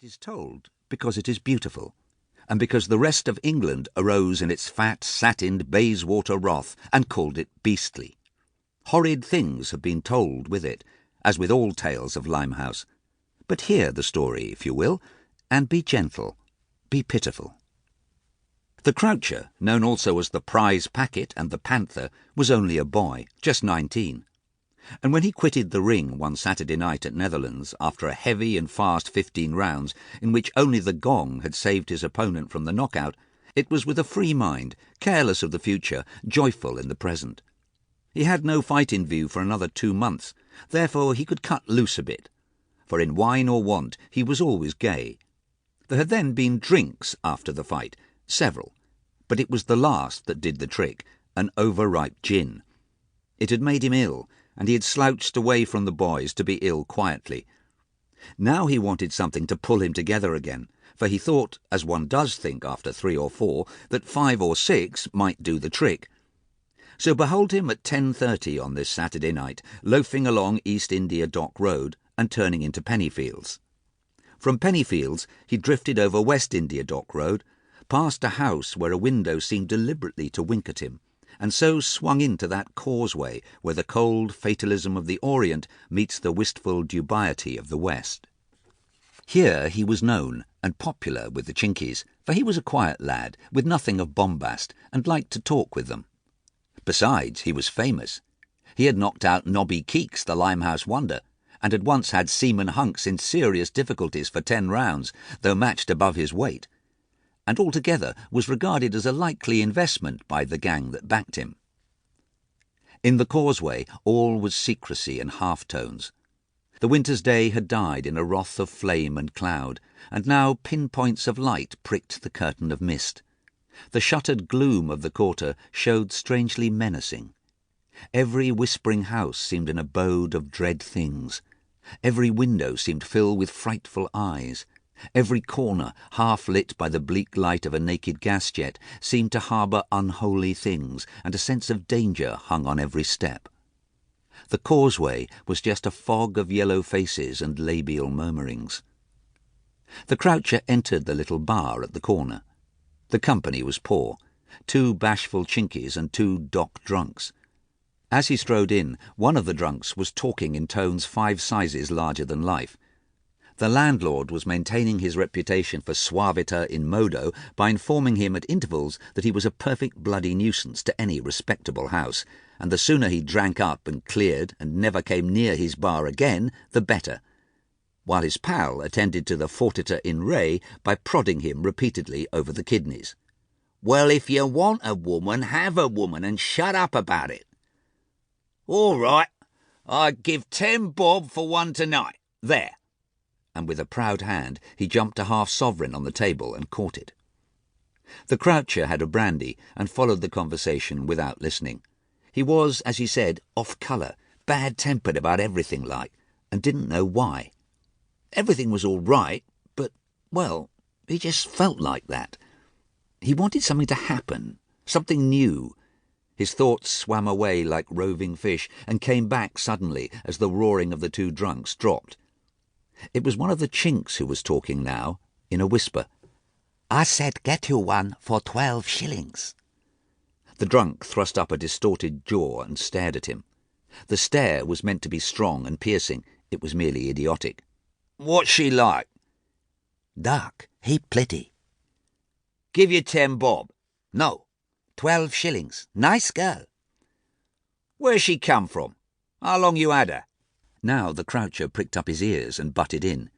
It is told because it is beautiful, and because the rest of England arose in its fat, satined Bayswater wrath and called it beastly. Horrid things have been told with it, as with all tales of Limehouse. But hear the story, if you will, and be gentle, be pitiful. The Croucher, known also as the Prize Packet and the Panther, was only a boy, just 19. And when he quitted the ring one Saturday night at Netherlands after a heavy and fast 15 rounds in which only the gong had saved his opponent from the knockout, it was with a free mind, careless of the future, joyful in the present. He had no fight in view for another 2 months, therefore he could cut loose a bit, for in wine or want he was always gay. There had then been drinks after the fight, several, but it was the last that did the trick, an overripe gin. It had made him ill, and he had slouched away from the boys to be ill quietly. Now he wanted something to pull him together again, for he thought, as one does think after 3 or 4, that 5 or 6 might do the trick. So behold him at 10:30 on this Saturday night, loafing along East India Dock Road and turning into Pennyfields. From Pennyfields he drifted over West India Dock Road, past a house where a window seemed deliberately to wink at him, and so swung into that causeway where the cold fatalism of the Orient meets the wistful dubiety of the West. Here he was known and popular with the Chinkies, for he was a quiet lad, with nothing of bombast, and liked to talk with them. Besides, he was famous. He had knocked out Nobby Keeks, the Limehouse wonder, and had once had Seaman Hunks in serious difficulties for 10 rounds, though matched above his weight, and altogether was regarded as a likely investment by the gang that backed him. In the causeway all was secrecy and half-tones. The winter's day had died in a wrath of flame and cloud, and now pinpoints of light pricked the curtain of mist. The shuttered gloom of the quarter showed strangely menacing. Every whispering house seemed an abode of dread things. Every window seemed filled with frightful eyes. Every corner, half lit by the bleak light of a naked gas jet, seemed to harbour unholy things, and a sense of danger hung on every step. The causeway was just a fog of yellow faces and labial murmurings. The Croucher entered the little bar at the corner. The company was poor, 2 bashful Chinkies and 2 dock drunks. As he strode in, one of the drunks was talking in tones 5 sizes larger than life. The landlord was maintaining his reputation for suaviter in modo by informing him at intervals that he was a perfect bloody nuisance to any respectable house, and the sooner he drank up and cleared and never came near his bar again, the better, while his pal attended to the fortiter in re by prodding him repeatedly over the kidneys. "Well, if you want a woman, have a woman and shut up about it." "All right, I'd give 10 bob for one tonight. There." And with a proud hand he jumped a half-sovereign on the table and caught it. The Croucher had a brandy and followed the conversation without listening. He was, as he said, off colour, bad-tempered about everything like, and didn't know why. Everything was all right, but, well, he just felt like that. He wanted something to happen, something new. His thoughts swam away like roving fish and came back suddenly as the roaring of the 2 drunks dropped. It was one of the Chinks who was talking now, in a whisper. "I said get you one for 12 shillings. The drunk thrust up a distorted jaw and stared at him. The stare was meant to be strong and piercing. It was merely idiotic. "What's she like?" "Dark, heap pretty." "Give you 10 bob." "No, 12 shillings. Nice girl." "Where's she come from? How long you had her?" Now the Croucher pricked up his ears and butted in.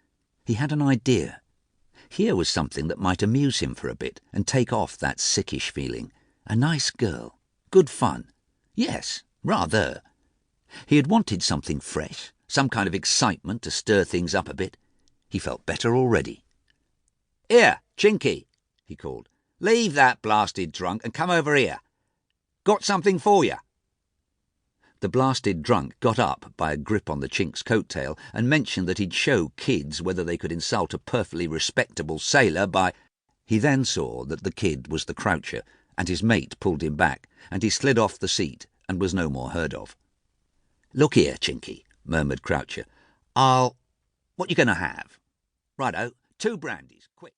He had an idea. Here was something that might amuse him for a bit and take off that sickish feeling. A nice girl. Good fun. Yes, rather. He had wanted something fresh, some kind of excitement to stir things up a bit. He felt better already. "Here, Chinky," he called. "Leave that blasted drunk and come over here. Got something for you." The blasted drunk got up by a grip on the Chink's coat-tail and mentioned that he'd show kids whether they could insult a perfectly respectable sailor by... He then saw that the kid was the Croucher, and his mate pulled him back, and he slid off the seat and was no more heard of. "Look here, Chinky," murmured Croucher. "What you going to have?" "Righto, 2 brandies, quick.